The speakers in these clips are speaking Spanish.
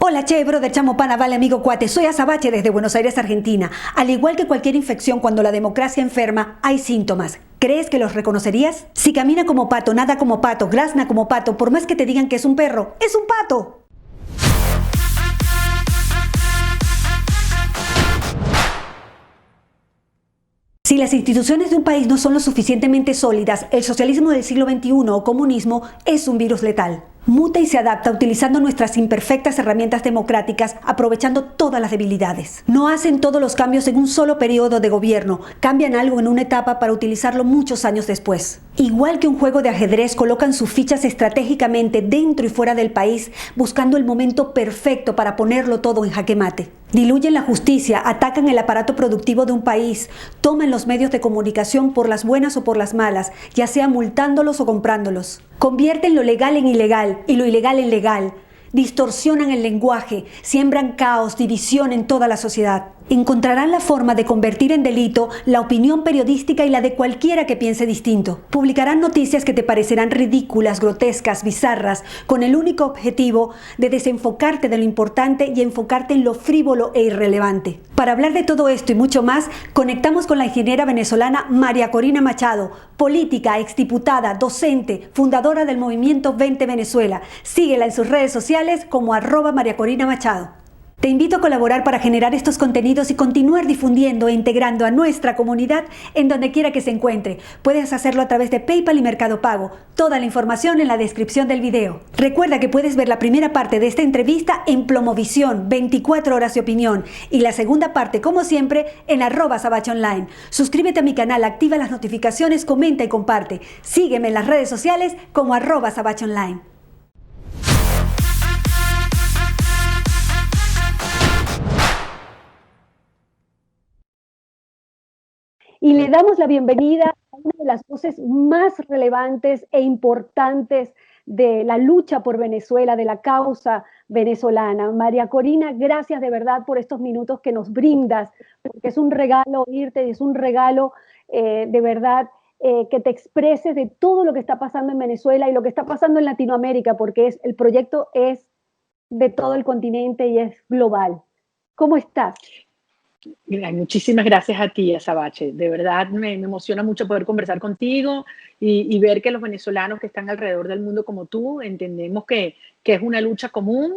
Hola, che, brother, chamo, pana, vale, amigo, cuate. Soy Azabache desde Buenos Aires, Argentina. Al igual que cualquier infección, cuando la democracia enferma, hay síntomas. ¿Crees que los reconocerías? Si camina como pato, nada como pato, grazna como pato, por más que te digan que es un perro, ¡es un pato! Si las instituciones de un país no son lo suficientemente sólidas, el socialismo del siglo XXI o comunismo es un virus letal. Muta y se adapta utilizando nuestras imperfectas herramientas democráticas, aprovechando todas las debilidades. No hacen todos los cambios en un solo periodo de gobierno, cambian algo en una etapa para utilizarlo muchos años después. Igual que un juego de ajedrez, colocan sus fichas estratégicamente dentro y fuera del país, buscando el momento perfecto para ponerlo todo en jaque mate. Diluyen la justicia, atacan el aparato productivo de un país, toman los medios de comunicación por las buenas o por las malas, ya sea multándolos o comprándolos. Convierten lo legal en ilegal y lo ilegal en legal. Distorsionan el lenguaje, siembran caos, división en toda la sociedad. Encontrarán la forma de convertir en delito la opinión periodística y la de cualquiera que piense distinto. Publicarán noticias que te parecerán ridículas, grotescas, bizarras, con el único objetivo de desenfocarte de lo importante y enfocarte en lo frívolo e irrelevante. Para hablar de todo esto y mucho más, conectamos con la ingeniera venezolana María Corina Machado, política, exdiputada, docente, fundadora del movimiento 20 Venezuela. Síguela en sus redes sociales como @María Corina Machado. Te invito a colaborar para generar estos contenidos y continuar difundiendo e integrando a nuestra comunidad en donde quiera que se encuentre. Puedes hacerlo a través de PayPal y Mercado Pago. Toda la información en la descripción del video. Recuerda que puedes ver la primera parte de esta entrevista en Plomovisión, 24 horas de opinión, y la segunda parte, como siempre, en @SabacheOnline. Suscríbete a mi canal, activa las notificaciones, comenta y comparte. Sígueme en las redes sociales como @SabacheOnline. Y le damos la bienvenida a una de las voces más relevantes e importantes de la lucha por Venezuela, de la causa venezolana. María Corina, gracias de verdad por estos minutos que nos brindas, porque es un regalo oírte y es un regalo de verdad que te expreses de todo lo que está pasando en Venezuela y lo que está pasando en Latinoamérica, porque el proyecto es de todo el continente y es global. ¿Cómo estás? Muchísimas gracias a ti, Azabache. De verdad me emociona mucho poder conversar contigo y ver que los venezolanos que están alrededor del mundo como tú entendemos que es una lucha común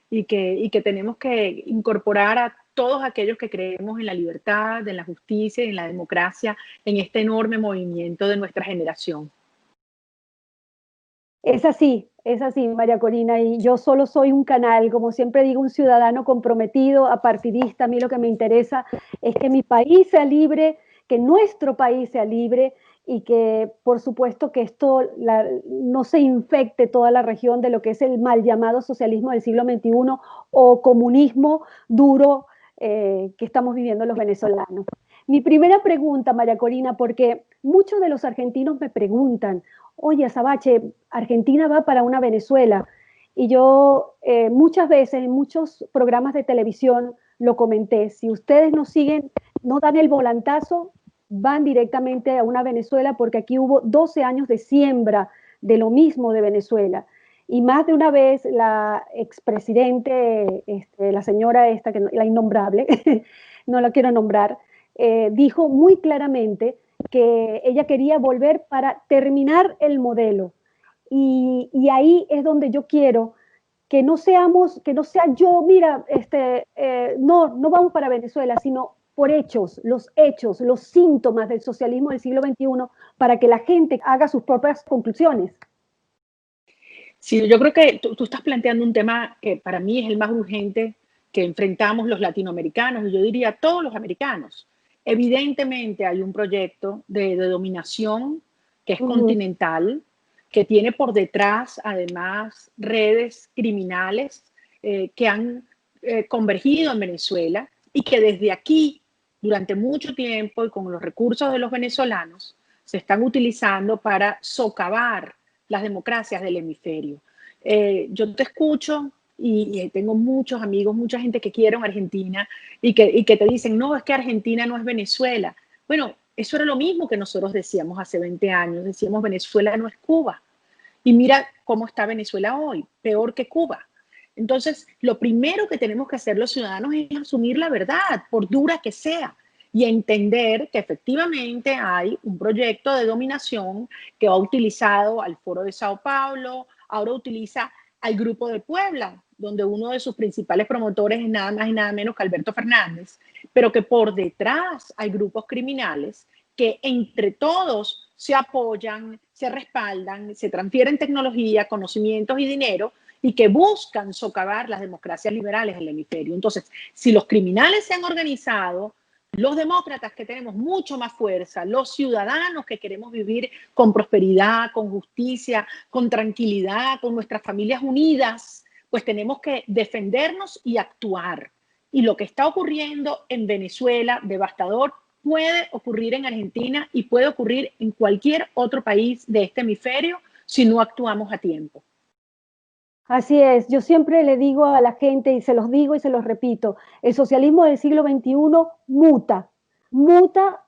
y que tenemos que incorporar a todos aquellos que creemos en la libertad, en la justicia, en la democracia, en este enorme movimiento de nuestra generación. Es así, María Corina, y yo solo soy un canal, como siempre digo, un ciudadano comprometido, apartidista. A mí lo que me interesa es que mi país sea libre, que nuestro país sea libre y que, por supuesto, que no se infecte toda la región de lo que es el mal llamado socialismo del siglo XXI o comunismo duro que estamos viviendo los venezolanos. Mi primera pregunta, María Corina, porque muchos de los argentinos me preguntan: oye, Azabache, Argentina va para una Venezuela. Y yo muchas veces en muchos programas de televisión lo comenté: si ustedes no siguen, no dan el volantazo, van directamente a una Venezuela, porque aquí hubo 12 años de siembra de lo mismo de Venezuela. Y más de una vez la expresidente, la señora esta, la innombrable, no la quiero nombrar, dijo muy claramente que ella quería volver para terminar el modelo. Y ahí es donde yo quiero que no sea yo, mira, no vamos para Venezuela, sino por hechos, los síntomas del socialismo del siglo XXI, para que la gente haga sus propias conclusiones. Sí, yo creo que tú estás planteando un tema que para mí es el más urgente que enfrentamos los latinoamericanos, y yo diría todos los americanos. Evidentemente hay un proyecto de dominación que es continental, que tiene por detrás además redes criminales que han convergido en Venezuela y que desde aquí, durante mucho tiempo y con los recursos de los venezolanos, se están utilizando para socavar las democracias del hemisferio. Yo te escucho y tengo muchos amigos, mucha gente que quiere en Argentina y que te dicen: no, es que Argentina no es Venezuela. Bueno, eso era lo mismo que nosotros decíamos hace 20 años, decíamos Venezuela no es Cuba. Y mira cómo está Venezuela hoy, peor que Cuba. Entonces, lo primero que tenemos que hacer los ciudadanos es asumir la verdad, por dura que sea, y entender que efectivamente hay un proyecto de dominación que ha utilizado al Foro de Sao Paulo, ahora utiliza al Grupo de Puebla, donde uno de sus principales promotores es nada más y nada menos que Alberto Fernández, pero que por detrás hay grupos criminales que entre todos se apoyan, se respaldan, se transfieren tecnología, conocimientos y dinero y que buscan socavar las democracias liberales del hemisferio. Entonces, si los criminales se han organizado, los demócratas que tenemos mucho más fuerza, los ciudadanos que queremos vivir con prosperidad, con justicia, con tranquilidad, con nuestras familias unidas, pues tenemos que defendernos y actuar. Y lo que está ocurriendo en Venezuela, devastador, puede ocurrir en Argentina y puede ocurrir en cualquier otro país de este hemisferio si no actuamos a tiempo. Así es, yo siempre le digo a la gente, y se los digo y se los repito, el socialismo del siglo XXI muta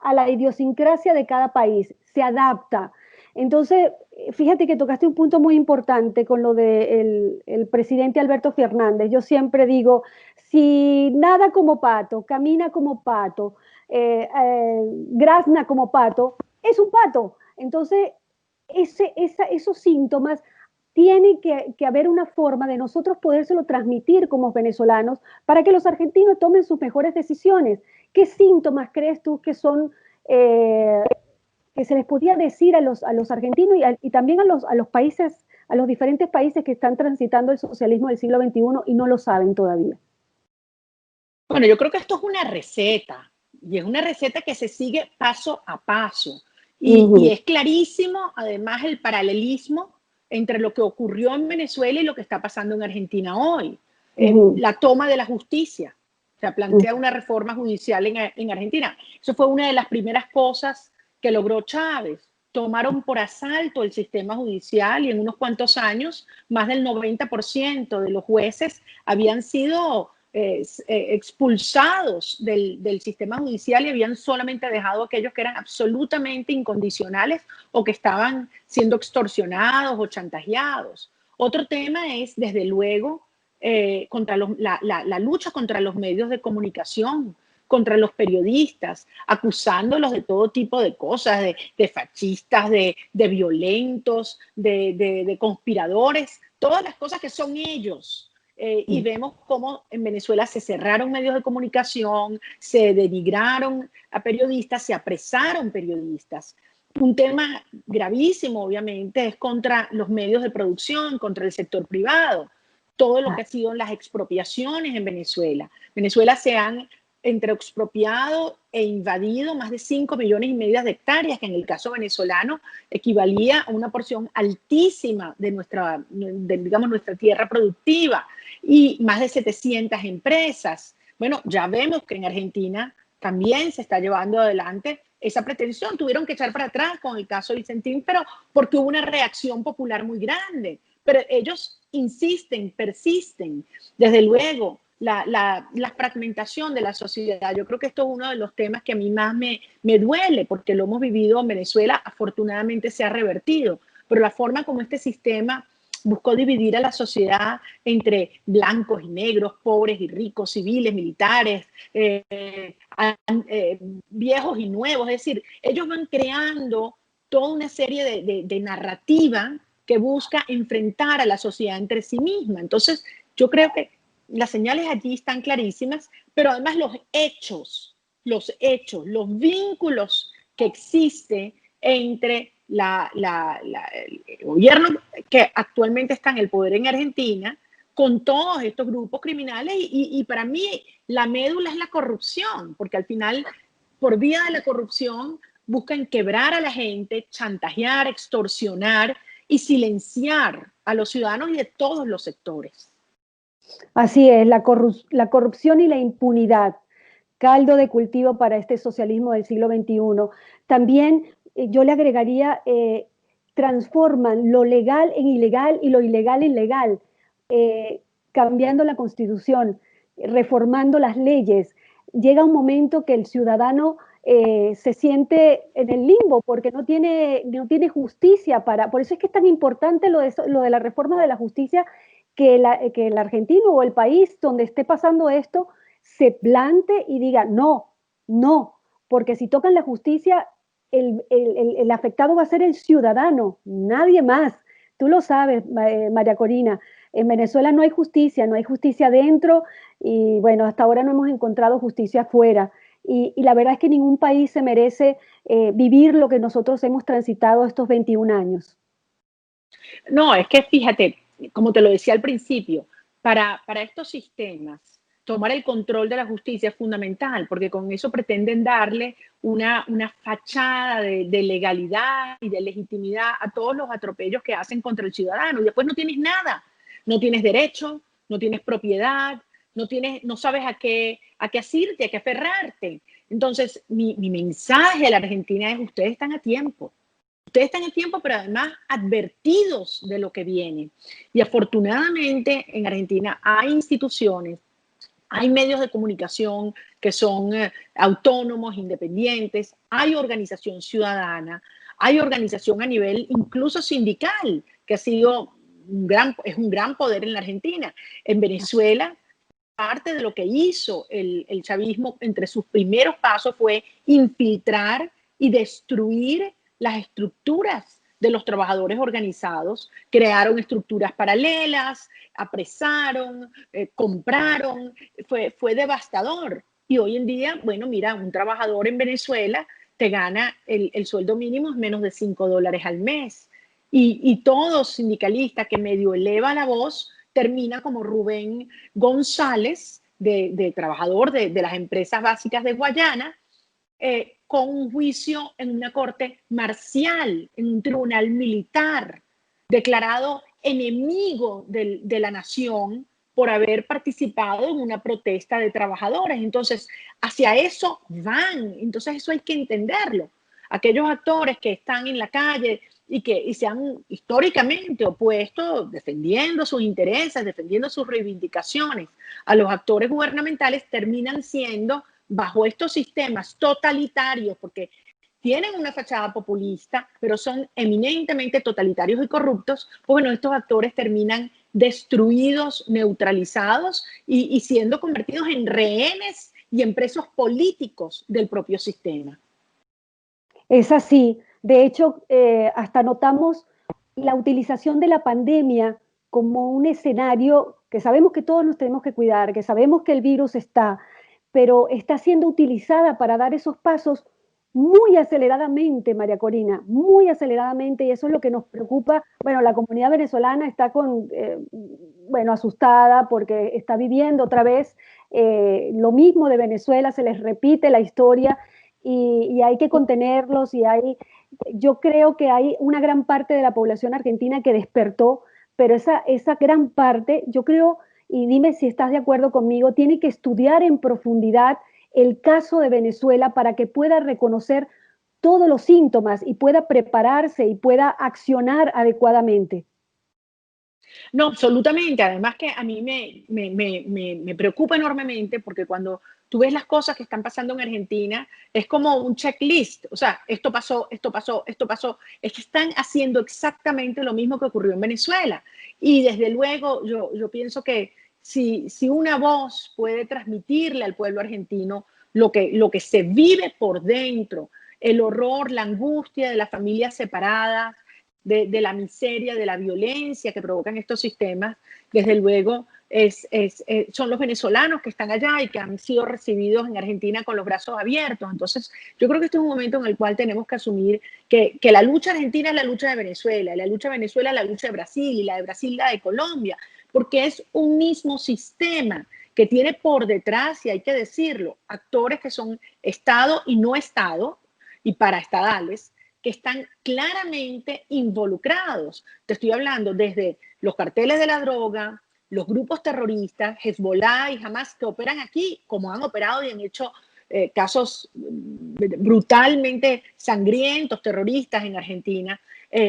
a la idiosincrasia de cada país, se adapta. Entonces, fíjate que tocaste un punto muy importante con lo del el presidente Alberto Fernández. Yo siempre digo, si nada como pato, camina como pato, grazna como pato, es un pato. Entonces, esos síntomas tiene que haber una forma de nosotros podérselo transmitir como venezolanos para que los argentinos tomen sus mejores decisiones. ¿Qué síntomas crees tú que son, que se les podía decir a los argentinos y también a los países, a los diferentes países que están transitando el socialismo del siglo XXI y no lo saben todavía? Bueno, yo creo que esto es una receta y es una receta que se sigue paso a paso y es clarísimo además el paralelismo entre lo que ocurrió en Venezuela y lo que está pasando en Argentina hoy. La toma de la justicia. O sea, plantea una reforma judicial en Argentina. Eso fue una de las primeras cosas que logró Chávez. Tomaron por asalto el sistema judicial y en unos cuantos años más del 90% de los jueces habían sido expulsados del sistema judicial y habían solamente dejado a aquellos que eran absolutamente incondicionales o que estaban siendo extorsionados o chantajeados. Otro tema es, desde luego, contra la lucha contra los medios de comunicación, contra los periodistas, acusándolos de todo tipo de cosas, de fascistas, de violentos, de conspiradores, todas las cosas que son ellos. Y vemos cómo en Venezuela se cerraron medios de comunicación, se denigraron a periodistas, se apresaron periodistas. Un tema gravísimo, obviamente, es contra los medios de producción, contra el sector privado, todo lo que ha sido las expropiaciones en Venezuela. Venezuela se han entre expropiado e invadido más de 5,5 millones de hectáreas, que en el caso venezolano equivalía a una porción altísima de nuestra tierra productiva y más de 700 empresas. Bueno, ya vemos que en Argentina también se está llevando adelante esa pretensión. Tuvieron que echar para atrás con el caso Vicentín, pero porque hubo una reacción popular muy grande. Pero ellos insisten, persisten. Desde luego, la fragmentación de la sociedad. Yo creo que esto es uno de los temas que a mí más me duele, porque lo hemos vivido en Venezuela, afortunadamente se ha revertido, pero la forma como este sistema buscó dividir a la sociedad entre blancos y negros, pobres y ricos, civiles, militares, viejos y nuevos, es decir, ellos van creando toda una serie de narrativa que busca enfrentar a la sociedad entre sí misma. Entonces, yo creo que las señales allí están clarísimas, pero además los hechos, los vínculos que existen entre el gobierno que actualmente está en el poder en Argentina con todos estos grupos criminales y para mí la médula es la corrupción, porque al final por vía de la corrupción buscan quebrar a la gente, chantajear, extorsionar y silenciar a los ciudadanos y de todos los sectores. Así es, la corrupción y la impunidad, caldo de cultivo para este socialismo del siglo XXI. También yo le agregaría, transforman lo legal en ilegal y lo ilegal en legal, cambiando la Constitución, reformando las leyes. Llega un momento que el ciudadano se siente en el limbo porque no tiene justicia por eso es que es tan importante lo de la reforma de la justicia, que el argentino o el país donde esté pasando esto se plante y diga no, no, porque si tocan la justicia, el afectado va a ser el ciudadano, nadie más. Tú lo sabes, María Corina, en Venezuela no hay justicia dentro y bueno, hasta ahora no hemos encontrado justicia afuera. Y la verdad es que ningún país se merece vivir lo que nosotros hemos transitado estos 21 años. No, es que fíjate, como te lo decía al principio, para estos sistemas, tomar el control de la justicia es fundamental, porque con eso pretenden darle una fachada de legalidad y de legitimidad a todos los atropellos que hacen contra el ciudadano. Y después no tienes nada, no tienes derecho, no tienes propiedad, no sabes a qué asirte, a qué aferrarte. Entonces, mi mensaje a la Argentina es: ustedes están a tiempo. Ustedes están en tiempo, pero además advertidos de lo que viene. Y afortunadamente en Argentina hay instituciones, hay medios de comunicación que son autónomos, independientes, hay organización ciudadana, hay organización a nivel incluso sindical, que es un gran poder en la Argentina. En Venezuela, parte de lo que hizo el chavismo entre sus primeros pasos fue infiltrar y destruir las estructuras de los trabajadores organizados, crearon estructuras paralelas, apresaron, compraron, fue devastador. Y hoy en día, bueno, mira, un trabajador en Venezuela te gana el sueldo mínimo es menos de $5 al mes. Y todo sindicalista que medio eleva la voz termina como Rubén González, de trabajador de las empresas básicas de Guayana, con un juicio en una corte marcial, en un tribunal militar, declarado enemigo de la nación por haber participado en una protesta de trabajadores. Entonces, hacia eso van. Entonces, eso hay que entenderlo. Aquellos actores que están en la calle y se han históricamente opuesto, defendiendo sus intereses, defendiendo sus reivindicaciones a los actores gubernamentales, terminan siendo, bajo estos sistemas totalitarios, porque tienen una fachada populista, pero son eminentemente totalitarios y corruptos, pues bueno, estos actores terminan destruidos, neutralizados y siendo convertidos en rehenes y en presos políticos del propio sistema. Es así. De hecho, hasta notamos la utilización de la pandemia como un escenario que sabemos que todos nos tenemos que cuidar, que sabemos que el virus está, pero está siendo utilizada para dar esos pasos muy aceleradamente, María Corina, muy aceleradamente, y eso es lo que nos preocupa. Bueno, la comunidad venezolana está bueno, asustada porque está viviendo otra vez lo mismo de Venezuela, se les repite la historia y hay que contenerlos yo creo que hay una gran parte de la población argentina que despertó, pero esa gran parte, yo creo, y dime si estás de acuerdo conmigo, tiene que estudiar en profundidad el caso de Venezuela para que pueda reconocer todos los síntomas y pueda prepararse y pueda accionar adecuadamente. No, absolutamente. Además que a mí me preocupa enormemente porque cuando tú ves las cosas que están pasando en Argentina, es como un checklist. O sea, esto pasó, esto pasó, esto pasó. Es que están haciendo exactamente lo mismo que ocurrió en Venezuela. Y desde luego yo pienso que si una voz puede transmitirle al pueblo argentino lo que se vive por dentro, el horror, la angustia de las familias separadas, de la miseria, de la violencia que provocan estos sistemas, desde luego son los venezolanos que están allá y que han sido recibidos en Argentina con los brazos abiertos. Entonces, yo creo que este es un momento en el cual tenemos que asumir que la lucha argentina es la lucha de Venezuela, y la lucha de Venezuela es la lucha de Brasil, y la de Brasil la de Colombia, porque es un mismo sistema que tiene por detrás, y hay que decirlo, actores que son Estado y no Estado, y paraestadales, que están claramente involucrados. Te estoy hablando desde los carteles de la droga, los grupos terroristas, Hezbollah y Hamas, que operan aquí, como han operado y han hecho casos brutalmente sangrientos, terroristas en Argentina,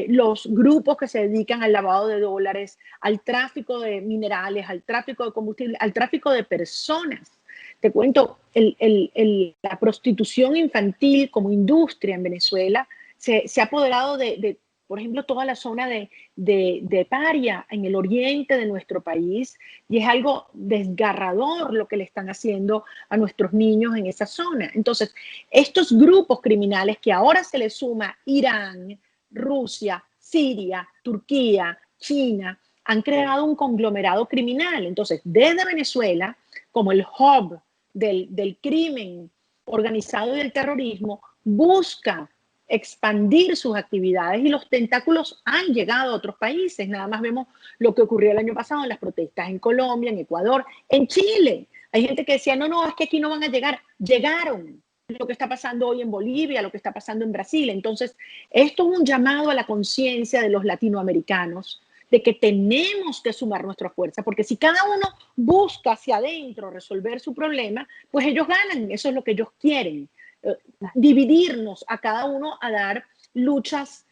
los grupos que se dedican al lavado de dólares, al tráfico de minerales, al tráfico de combustible, al tráfico de personas. Te cuento, la prostitución infantil como industria en Venezuela se ha apoderado de por ejemplo, toda la zona de Paria en el oriente de nuestro país, y es algo desgarrador lo que le están haciendo a nuestros niños en esa zona. Entonces, estos grupos criminales que ahora se les suma Irán, Rusia, Siria, Turquía, China, han creado un conglomerado criminal. Entonces, desde Venezuela, como el hub del crimen organizado y del terrorismo, busca expandir sus actividades y los tentáculos han llegado a otros países. Nada más vemos lo que ocurrió el año pasado en las protestas en Colombia, en Ecuador, en Chile. Hay gente que decía, no, es que aquí no van a llegar. Llegaron. Lo que está pasando hoy en Bolivia, lo que está pasando en Brasil. Entonces, esto es un llamado a la conciencia de los latinoamericanos de que tenemos que sumar nuestra fuerza, porque si cada uno busca hacia adentro resolver su problema, pues ellos ganan, eso es lo que ellos quieren, dividirnos a cada uno a dar luchas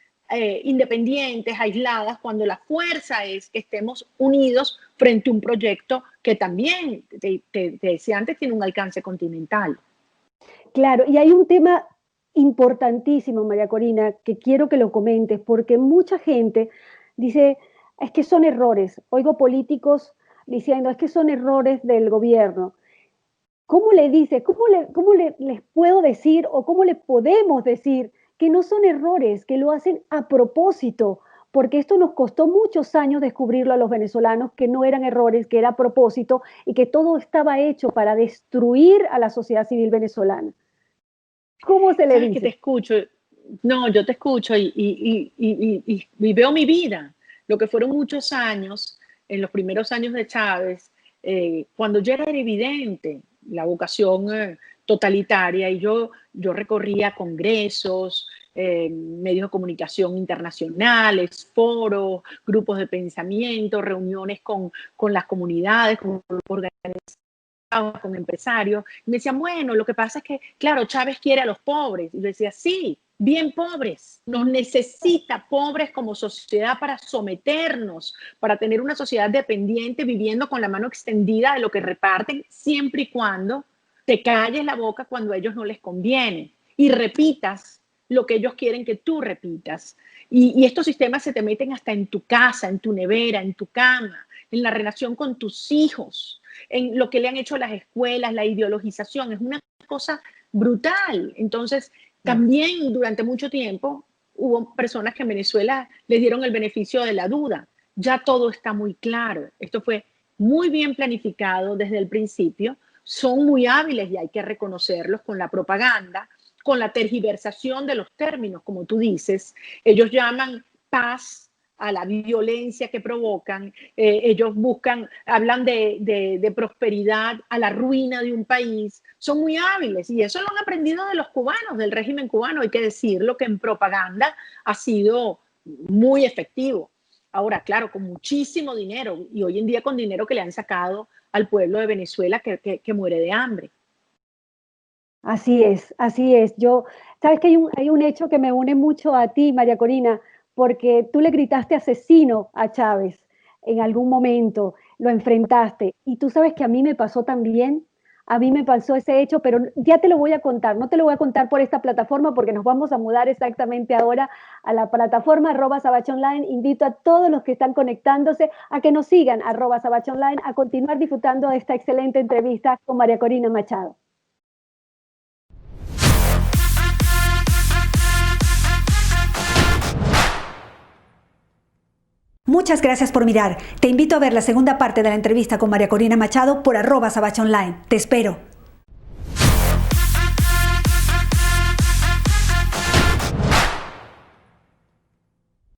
independientes, aisladas, cuando la fuerza es que estemos unidos frente a un proyecto que también, te decía antes, tiene un alcance continental. Claro, y hay un tema importantísimo, María Corina, que quiero que lo comentes, porque mucha gente dice, es que son errores. Oigo políticos diciendo, es que son errores del gobierno. ¿Cómo le dices, les puedo decir o cómo le podemos decir que no son errores, que lo hacen a propósito? Porque esto nos costó muchos años descubrirlo a los venezolanos, que no eran errores, que era a propósito y que todo estaba hecho para destruir a la sociedad civil venezolana. ¿Cómo se le dice? Que te escucho. No, yo te escucho y veo mi vida. Lo que fueron muchos años, en los primeros años de Chávez, cuando ya era evidente la vocación totalitaria, y yo recorría congresos, medios de comunicación internacionales, foros, grupos de pensamiento, reuniones con las comunidades, con organizaciones, con empresarios, y me decían, bueno, lo que pasa es que, claro, Chávez quiere a los pobres. Y yo decía, sí, bien pobres, nos necesita pobres como sociedad para someternos, para tener una sociedad dependiente, viviendo con la mano extendida de lo que reparten, siempre y cuando te calles la boca cuando a ellos no les conviene y repitas lo que ellos quieren que tú repitas. Y estos sistemas se te meten hasta en tu casa, en tu nevera, en tu cama, en la relación con tus hijos, en lo que le han hecho las escuelas, la ideologización. Es una cosa brutal. Entonces, también durante mucho tiempo hubo personas que en Venezuela les dieron el beneficio de la duda. Ya todo está muy claro. Esto fue muy bien planificado desde el principio. Son muy hábiles y hay que reconocerlos con la propaganda, con la tergiversación de los términos, como tú dices. Ellos llaman paz a la violencia que provocan, ellos hablan de prosperidad a la ruina de un país, son muy hábiles y eso lo han aprendido de los cubanos, del régimen cubano, hay que decirlo, que en propaganda ha sido muy efectivo. Ahora, claro, con muchísimo dinero y hoy en día con dinero que le han sacado al pueblo de Venezuela que muere de hambre. Así es, así es. Sabes que hay un hecho que me une mucho a ti, María Corina, porque tú le gritaste asesino a Chávez en algún momento, lo enfrentaste. Y tú sabes que a mí me pasó también, a mí me pasó ese hecho, pero ya te lo voy a contar, no te lo voy a contar por esta plataforma porque nos vamos a mudar exactamente ahora a la plataforma @sabachonline. Invito a todos los que están conectándose a que nos sigan @sabachonline, a continuar disfrutando de esta excelente entrevista con María Corina Machado. Muchas gracias por mirar. Te invito a ver la segunda parte de la entrevista con María Corina Machado por @sabachonline. Te espero.